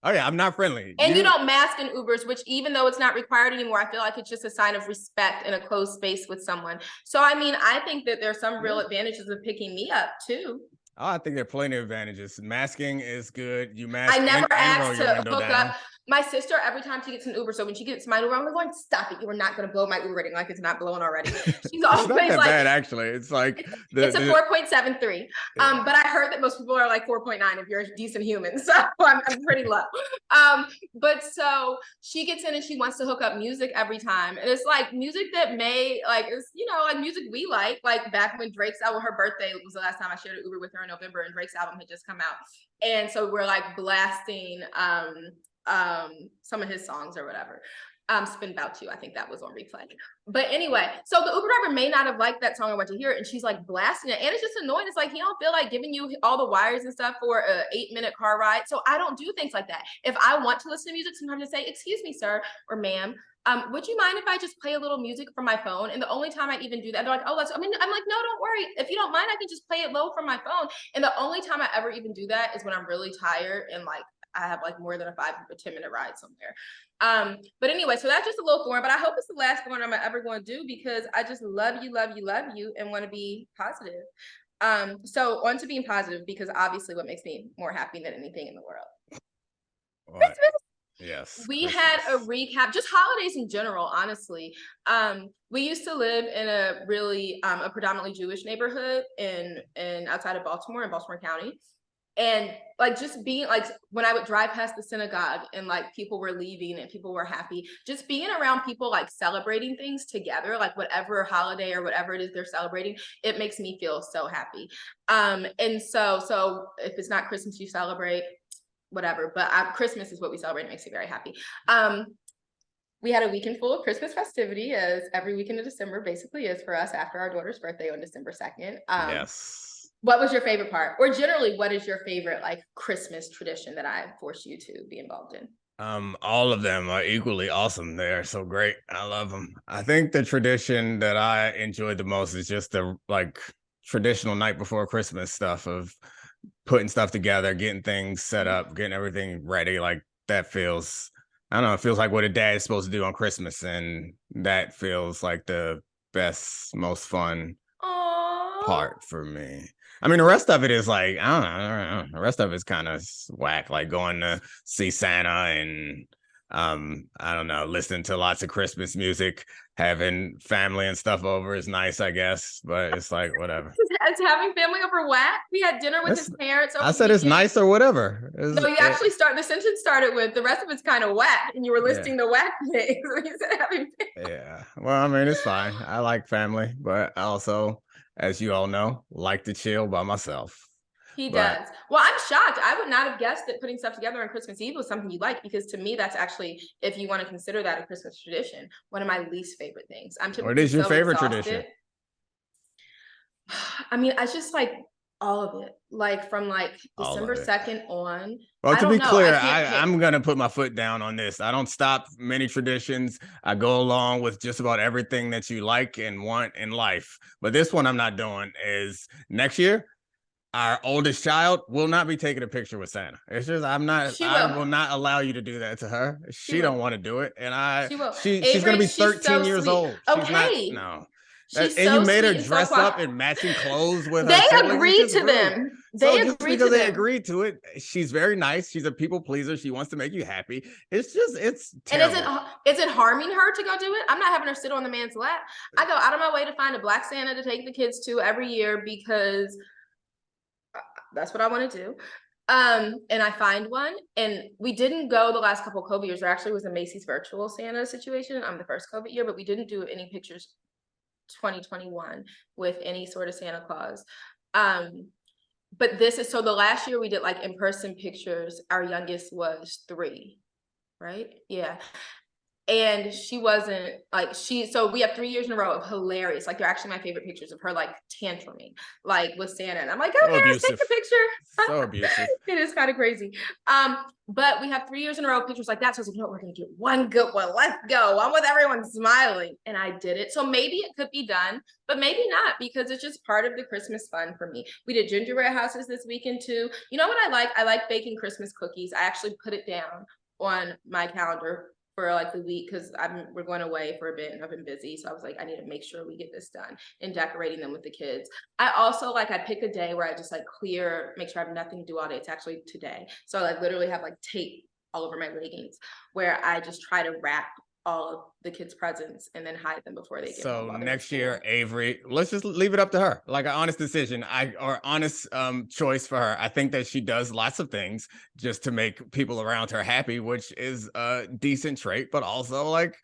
Oh yeah, I'm not friendly. And you don't mask in Ubers, which even though it's not required anymore, I feel like it's just a sign of respect in a closed space with someone. So I mean, I think that there's some real advantages of picking me up too. Oh, I think there are plenty of advantages. Masking is good. You mask. I never asked to hook up. My sister, every time she gets an Uber, so when she gets my Uber, I'm going, stop it. You are not going to blow my Uber rating like it's not blowing already. She's always not that like, bad, actually. It's like it's a 4.73. But I heard that most people are like 4.9 if you're a decent human. So I'm pretty low. But so she gets in and she wants to hook up music every time. And it's like music that may like it's like music we like back when Drake's album, her birthday was the last time I shared an Uber with her in November, and Drake's album had just come out. And so we're like blasting some of his songs or whatever. Spin About You, I think that was on replay. But anyway, so the Uber driver may not have liked that song or want to hear it, and she's like blasting it, and it's just annoying. It's like he don't feel like giving you all the wires and stuff for a 8-minute car ride. So I don't do things like that. If I want to listen to music, sometimes I say, excuse me, sir or ma'am, would you mind if I just play a little music from my phone? And the only time I even do that, they're like, oh, I'm like, no, don't worry. If you don't mind, I can just play it low from my phone. And the only time I ever even do that is when I'm really tired and like I have like more than a 10-minute ride somewhere. But anyway, so that's just a little thorn, but I hope it's the last thorn I'm ever going to do because I just love you and want to be positive. So on to being positive, because obviously what makes me more happy than anything in the world. Christmas. Yes. We had a recap, just holidays in general, honestly. We used to live in a really a predominantly Jewish neighborhood in outside of Baltimore, in Baltimore County. And like just being like when I would drive past the synagogue and like people were leaving and people were happy, just being around people like celebrating things together, like whatever holiday or whatever it is they're celebrating, it makes me feel so happy. And so if it's not Christmas you celebrate, whatever, but Christmas is what we celebrate. It makes me very happy. We had a weekend full of Christmas festivity, as every weekend of December basically is for us after our daughter's birthday on December 2nd. Yes. What was your favorite part? Or generally, what is your favorite like Christmas tradition that I forced you to be involved in? All of them are equally awesome. They are so great. I love them. I think the tradition that I enjoyed the most is just the like traditional night before Christmas stuff of putting stuff together, getting things set up, getting everything ready. Like that feels, I don't know, it feels like what a dad is supposed to do on Christmas. And that feels like the best, most fun part for me. I mean, the rest of it is like, I don't know. The rest of it's kind of whack, like going to see Santa and I don't know, listening to lots of Christmas music, having family and stuff over is nice, I guess, but it's like whatever. It's having family over whack. We had dinner with his parents. I said it's nice or whatever. No, you actually the sentence started with the rest of it's kind of whack, and you were listing the whack things when you said having family. Yeah, well, I mean, it's fine. I like family, but I also, as you all know, like to chill by myself. He does. Well, I'm shocked. I would not have guessed that putting stuff together on Christmas Eve was something you like, because to me, that's actually, if you want to consider that a Christmas tradition, one of my least favorite things. I'm typically What is your favorite exhausted. tradition? I mean, I just like all of it, like from like December 2nd on. Well, to be clear, I'm going to put my foot down on this. I don't stop many traditions. I go along with just about everything that you like and want in life. But this one I'm not doing is next year. Our oldest child will not be taking a picture with Santa. It's just I will not allow you to do that to her. She don't want to do it, and she's going to be 13 years old. Okay, no. And you made her dress up in matching clothes with her. They agreed to them. Because they agreed to it, she's very nice. She's a people pleaser. She wants to make you happy. It's terrible. And is it harming her to go do it? I'm not having her sit on the man's lap. I go out of my way to find a black Santa to take the kids to every year because that's what I want to do. And I find one, and we didn't go the last couple of COVID years. There actually was a Macy's virtual Santa situation. I'm the first COVID year, but we didn't do any pictures 2021 with any sort of Santa Claus. But this is, so the last year we did like in-person pictures. Our youngest was 3, right? Yeah. And she wasn't like, so we have 3 years in a row of hilarious, like they're actually my favorite pictures of her like tantruming, like with Santa. And I'm like, okay, let's take a picture. So abusive. It is kind of crazy. But we have 3 years in a row of pictures like that. So I was like, no, we're going to get one good one. Let's go. One with everyone smiling. And I did it. So maybe it could be done, but maybe not, because it's just part of the Christmas fun for me. We did gingerbread houses this weekend too. You know what I like? I like baking Christmas cookies. I actually put it down on my calendar for like the week, because we're going away for a bit and I've been busy. So I was like, I need to make sure we get this done, and decorating them with the kids. I also I pick a day where I just like make sure I have nothing to do all day. It's actually today. So I like literally have like tape all over my leggings where I just try to wrap all of the kids' presents and then hide them before they get home. So next year, Avery, let's just leave it up to her. Like an honest decision, or honest choice for her. I think that she does lots of things just to make people around her happy, which is a decent trait, but also like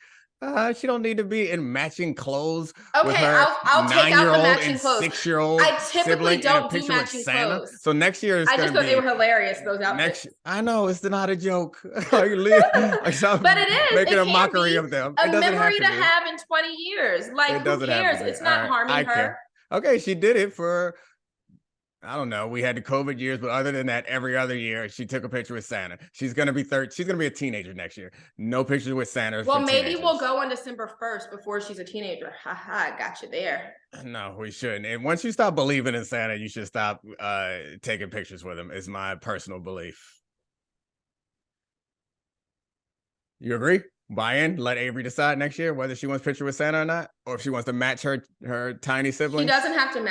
she don't need to be in matching clothes. Okay, with her I'll take out the matching clothes. 6-year-old I typically don't do matching clothes. So next year, I just thought they were hilarious, those outfits. I know it's not a joke. But it is making a mockery of them. A memory to have in 20 years. Like, who cares? It's not harming her. Care. Okay, she did it for, I don't know. We had the COVID years, but other than that, every other year she took a picture with Santa. She's gonna be She's gonna be a teenager next year. No pictures with Santa. Well, maybe we'll go on December 1st before she's a teenager. I got you there. No, we shouldn't. And once you stop believing in Santa, you should stop taking pictures with him. Is my personal belief. You agree? Buy in, let Avery decide next year whether she wants a picture with Santa or not, or if she wants to match her tiny siblings. She doesn't have to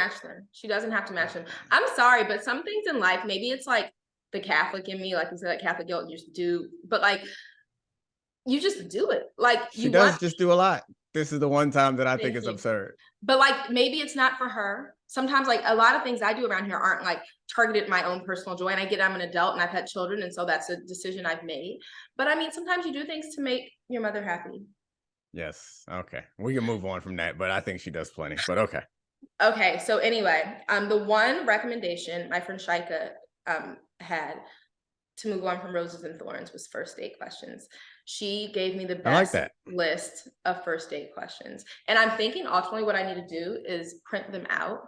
match them. I'm sorry, but some things in life, maybe it's like the Catholic in me, like you said, that Catholic guilt, you just do, but like, you just do it. Like she does just do a lot. This is the one time that I think is absurd. But like, maybe it's not for her. Sometimes like a lot of things I do around here aren't like targeted my own personal joy. And I get I'm an adult and I've had children. And so that's a decision I've made. But I mean, sometimes you do things to make your mother happy. Yes. Okay. We can move on from that, but I think she does plenty, but okay. Okay. So anyway, the one recommendation my friend Shaika had to move on from roses and thorns was first date questions. She gave me the best list of first date questions. And I'm thinking ultimately what I need to do is print them out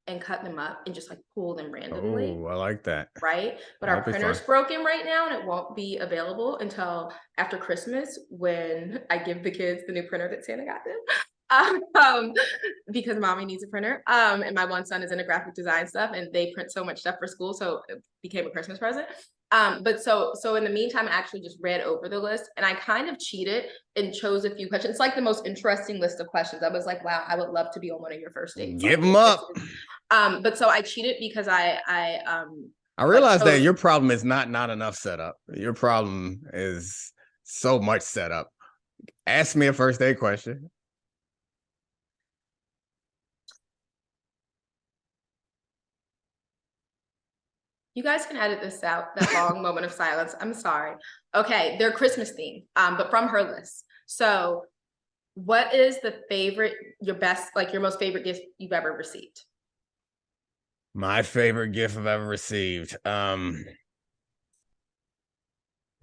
and cut them up and just like pull them randomly. Oh, I like that. Right? But our printer's broken right now and it won't be available until after Christmas when I give the kids the new printer that Santa got them. Because mommy needs a printer. And my one son is into graphic design stuff and they print so much stuff for school. So it became a Christmas present. But so in the meantime, I actually just read over the list and I kind of cheated and chose a few questions. It's like the most interesting list of questions. I was like, wow, I would love to be on one of your first dates. Give them up. But so I cheated because I realized that chose- your problem is not enough setup. Your problem is so much setup. Ask me a first date question. You guys can edit this out, that long moment of silence. I'm sorry. Okay, they're Christmas themed, but from her list. So what is your most favorite gift you've ever received? My favorite gift I've ever received.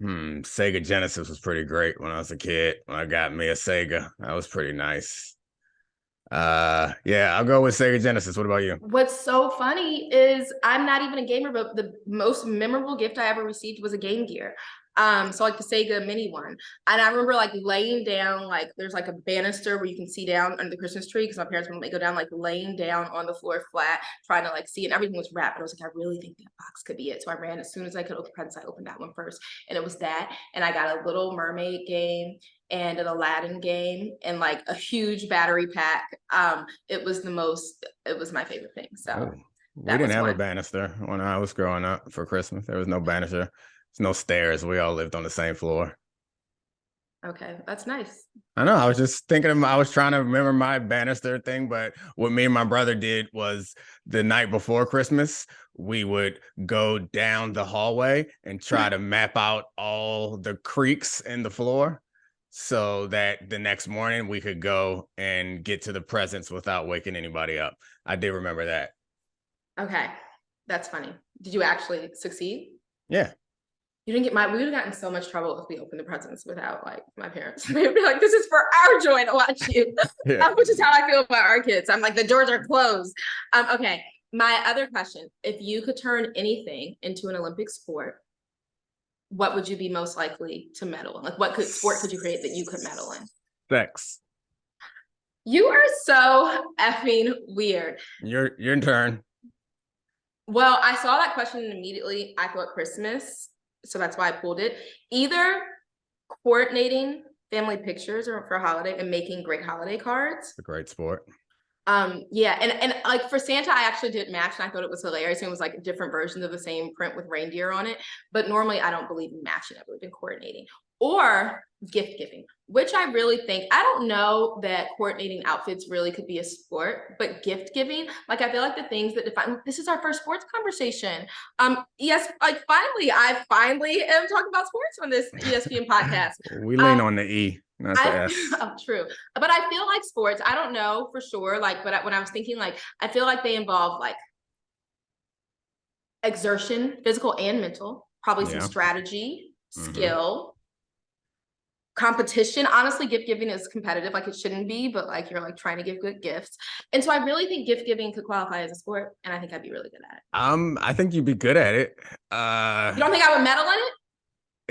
Sega Genesis was pretty great when I was a kid. When I got me a Sega, that was pretty nice. Yeah, I'll go with Sega Genesis. What about you? What's so funny is I'm not even a gamer, but the most memorable gift I ever received was a Game Gear. So like the Sega mini one. And I remember like laying down, like there's like a banister where you can see down under the Christmas tree because my parents wouldn't let me go down, like laying down on the floor flat, trying to like see, and everything was wrapped. And I was like, I really think that box could be it. So I ran as soon as I could open the presents. I opened that one first, and it was that. And I got a Little Mermaid game and an Aladdin game and like a huge battery pack. It was my favorite thing. So we didn't have a banister when I was growing up for Christmas. There was no banister. There's no stairs. We all lived on the same floor. Okay, that's nice. I know. I was just thinking, I was trying to remember my banister thing, but what me and my brother did was the night before Christmas, we would go down the hallway and try to map out all the creaks in the floor so that the next morning we could go and get to the presents without waking anybody up. I did remember that. Okay, that's funny. Did you actually succeed? Yeah. You didn't get we would have gotten so much trouble if we opened the presents without like my parents. They'd be like, this is for our joy to watch you. Yeah. Which is how I feel about our kids. I'm like, the doors are closed. Okay. My other question, if you could turn anything into an Olympic sport, what would you be most likely to medal in? Like what sport could you create that you could medal in? Sex. You are so effing weird. Your turn. Well, I saw that question and immediately I thought Christmas. So that's why I pulled it. Either coordinating family pictures or for a holiday and making great holiday cards. It's a great sport. Yeah, and like for Santa, I actually did match and I thought it was hilarious. And it was like different versions of the same print with reindeer on it. But normally I don't believe in matching, I believe in coordinating. Or gift giving, which I really think, I don't know that coordinating outfits really could be a sport, but gift giving, like I feel like the things that define, this is our first sports conversation. Yes, like I finally am talking about sports on this ESPN podcast. We lean on the E, not the S. Oh, true. But I feel like sports, I don't know for sure, like, but when I was thinking, like, I feel like they involve like exertion, physical and mental, probably some strategy, skill, competition. Honestly, gift giving is competitive, like it shouldn't be, but like you're like trying to give good gifts. And so I really think gift giving could qualify as a sport, and I think I'd be really good at it. I think you'd be good at it. You don't think I would medal in it?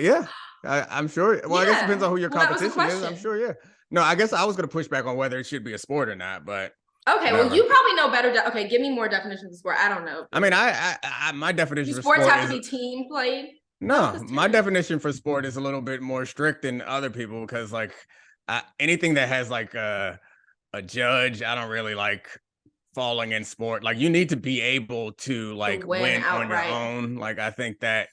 Yeah, I'm sure. Well, I guess it depends on who your competition is. I'm sure. Yeah. No, I guess I was going to push back on whether it should be a sport or not, but okay. Well, you probably know better. Okay, give me more definitions of sport. I don't know. I mean, I my definition for sports sport have to be team played. No, my definition for sport is a little bit more strict than other people because like anything that has like a judge, I don't really like falling in sport. Like you need to be able to like win on your own. Like I think that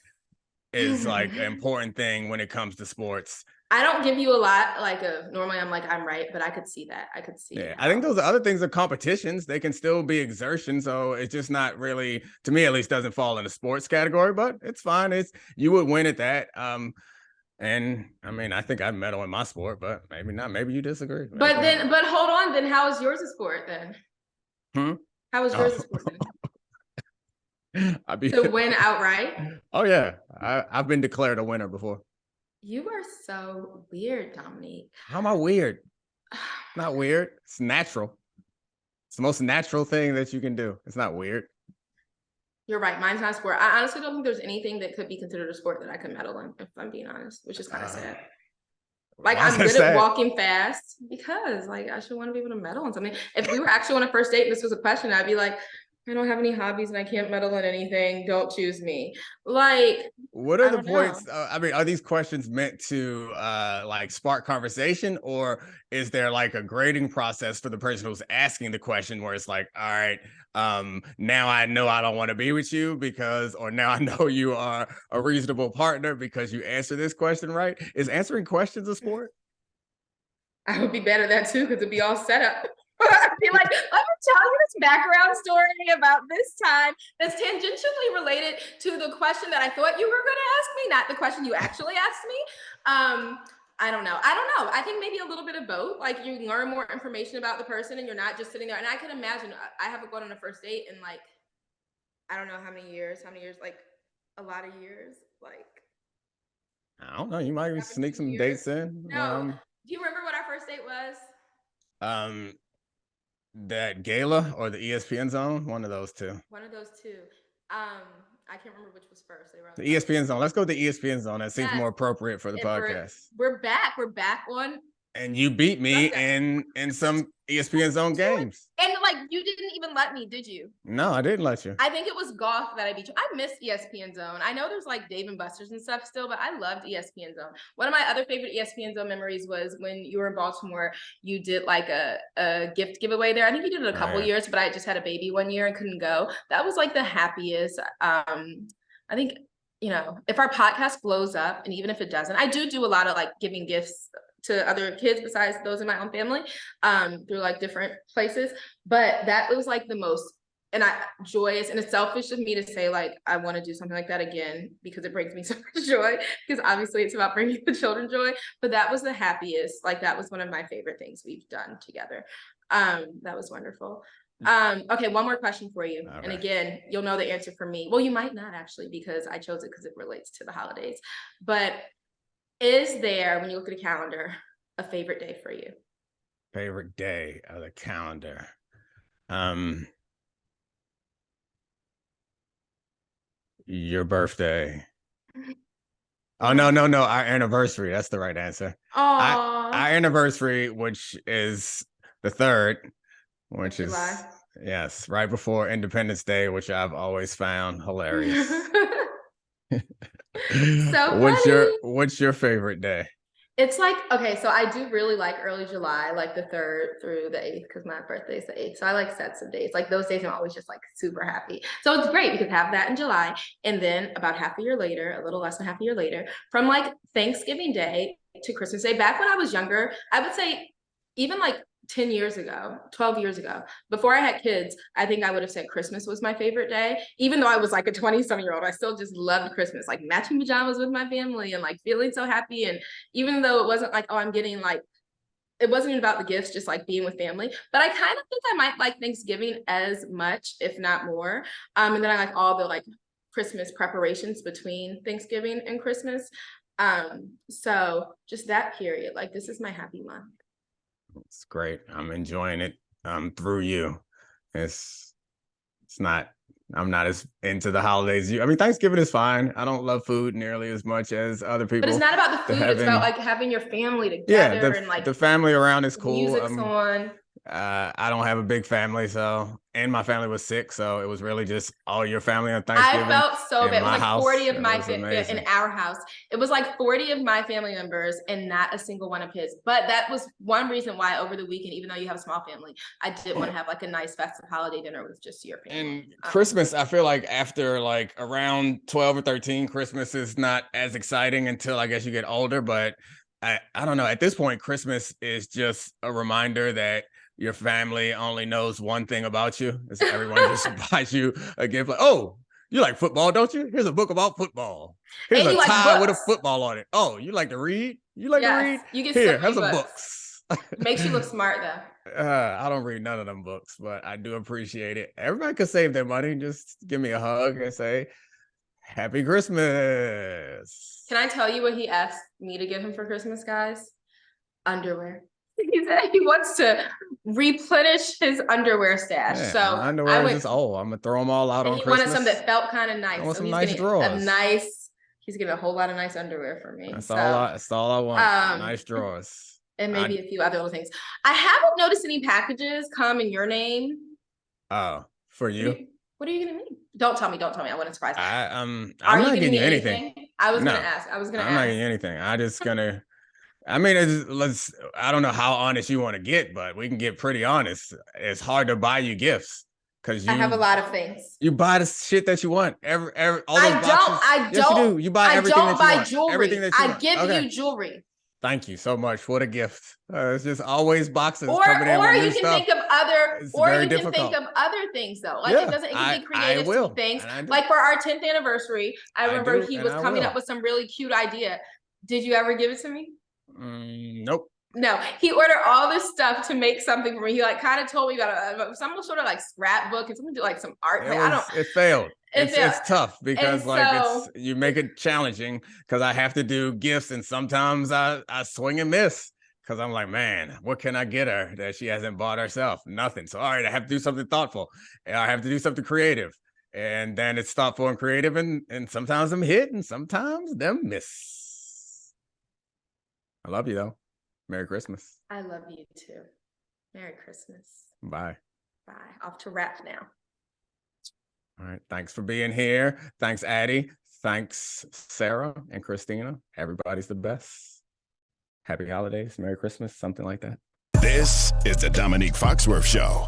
is like an important thing when it comes to sports. I don't give you a lot like normally I'm like I'm right, but I could see that. I could see. Yeah, I think those other things are competitions. They can still be exertion, so it's just not really, to me at least, doesn't fall in the sports category. But it's fine. You would win at that. And I mean, I think I'd medal in my sport, but maybe not. Maybe you disagree. But hold on. Then how is yours a sport then? How is yours a sport then? To win outright. Oh yeah, I've been declared a winner before. You are so weird, Domonique. How am I weird? Not weird. It's natural. It's the most natural thing that you can do. It's not weird. You're right. Mine's not a sport. I honestly don't think there's anything that could be considered a sport that I could medal in, if I'm being honest, which is kind of sad. Like I'm good at walking fast because like I should want to be able to medal in something. If we were actually on a first date and this was a question, I'd be like, I don't have any hobbies and I can't medal in anything. Don't choose me. Like, what are I the don't points? know. I mean, are these questions meant to like spark conversation, or is there like a grading process for the person who's asking the question where it's like, all right, now I know I don't want to be with you because, or now I know you are a reasonable partner because you answer this question right? Is answering questions a sport? I would be bad at that too because it'd be all set up. I'd be like, let me tell you this background story about this time that's tangentially related to the question that I thought you were going to ask me, not the question you actually asked me. I don't know. I think maybe a little bit of both. Like you learn more information about the person and you're not just sitting there. And I can imagine I haven't gone on a first date in like, I don't know how many years, like a lot of years. Like, I don't know. You might sneak 17 some years. dates in. No. Do you remember what our first date was? That Gala or the ESPN Zone, one of those two. One of those two. I can't remember which was first. They were on The ESPN Zone. Let's go with the ESPN Zone. That seems more appropriate for the podcast. We're back. We're back on. And you beat me in some ESPN Zone games. And like you didn't even let me, did you? No, I didn't let you. I think it was Goff that I beat you. I miss ESPN Zone. I know there's like Dave and Buster's and stuff still, but I loved ESPN Zone. One of my other favorite ESPN Zone memories was when you were in Baltimore, you did like a gift giveaway there. I think you did it a couple years, but I just had a baby one year and couldn't go. That was like the happiest. I think, you know, if our podcast blows up, and even if it doesn't, I do a lot of like giving gifts to other kids besides those in my own family, through like different places. But that was like the most joyous, and it's selfish of me to say like I want to do something like that again because it brings me so much joy, because obviously it's about bringing the children joy. But that was the happiest. Like that was one of my favorite things we've done together. That was wonderful. Okay, one more question for you. And again, you'll know the answer from me. Well, you might not actually, because I chose it because it relates to the holidays. But is there, when you look at a calendar, a favorite day for you? Favorite day of the calendar. Your birthday. Oh, no. Our anniversary. That's the right answer. Our anniversary, which is the 3rd, which is July. Yes, right before Independence Day, which I've always found hilarious. So what's your favorite day? It's like, okay, so I do really like early July, like the 3rd through the 8th, because my birthday is the 8th. So I like sets of days. Like those days I'm always just like super happy. So it's great because have that in July. And then about half a year later, a little less than half a year later, from like Thanksgiving Day to Christmas Day, back when I was younger, I would say even like 10 years ago, 12 years ago, before I had kids, I think I would have said Christmas was my favorite day. Even though I was like a 20-some-year-old, I still just loved Christmas, like matching pajamas with my family and like feeling so happy. And even though it wasn't like, oh, I'm getting like, it wasn't even about the gifts, just like being with family. But I kind of think I might like Thanksgiving as much, if not more. And then I like all the like Christmas preparations between Thanksgiving and Christmas. So just that period, like this is my happy month. It's great. I'm enjoying it through you. It's not, I'm not as into the holidays. I mean, Thanksgiving is fine. I don't love food nearly as much as other people. But it's not about the food. It's about like having your family together, and like the family around is cool. Music's on. I don't have a big family, and my family was sick, so it was really just all your family on Thanksgiving. I felt so bad. It was like 40 of my in our house. It was like 40 of my family members and not a single one of his. But that was one reason why over the weekend, even though you have a small family, I did want to have like a nice festive holiday dinner with just your family. And Christmas, I feel like after like around 12 or 13, Christmas is not as exciting until I guess you get older. But I don't know. At this point, Christmas is just a reminder that your family only knows one thing about you. Is everyone just buys you a gift like, oh, you like football, don't you? Here's a book about football. Here's a tie with a football on it. Oh, you like to read? You like to read? You get Here, have some books. Makes you look smart though. I don't read none of them books, but I do appreciate it. Everybody could save their money. Just give me a hug and say, Happy Christmas. Can I tell you what he asked me to give him for Christmas, guys? Underwear. He said he wants to replenish his underwear stash. Yeah, so underwear is just old. I'm gonna throw them all out on Christmas. He wanted some that felt kind of nice. I want some nice drawers. He's getting a whole lot of nice underwear for me. That's all I want. Nice drawers. And maybe a few other little things. I haven't noticed any packages come in your name. Oh, for you? What are you giving me? Don't tell me. I wouldn't surprise me. I'm Are not you giving giving you me anything. I was No. gonna ask. I'm not getting anything. I just gonna. I mean, I don't know how honest you want to get, but we can get pretty honest. It's hard to buy you gifts because I have a lot of things. You buy the shit that you want. Every all those I boxes. don't. Yes, you do. You buy everything that you buy want. jewelry. Everything that you I want. give Okay. you jewelry. Thank you so much. What a gift. It's just always boxes Or coming in with new you can stuff. think of other, It's or very you difficult. can think of other things though. Like Yeah, it can be I creative will, things. and I do. Like for our 10th anniversary, I remember do, he and was I coming will. up with some really cute idea. Did you ever give it to me? Nope. No, he ordered all this stuff to make something for me. He like kind of told me about some sort of like scrapbook and something to do like some art. It failed. It failed. It's tough because And you make it challenging because I have to do gifts and sometimes I swing and miss because I'm like, man, what can I get her that she hasn't bought herself? Nothing. So all right, I have to do something thoughtful. And I have to do something creative. And then it's thoughtful and creative and sometimes them hit and sometimes them miss. I love you though. Merry Christmas. I love you too. Merry Christmas. Bye. Bye. Off to rap now. All right. Thanks for being here. Thanks, Addie. Thanks, Sarah and Christina. Everybody's the best. Happy holidays. Merry Christmas. Something like that. This is the Domonique Foxworth Show.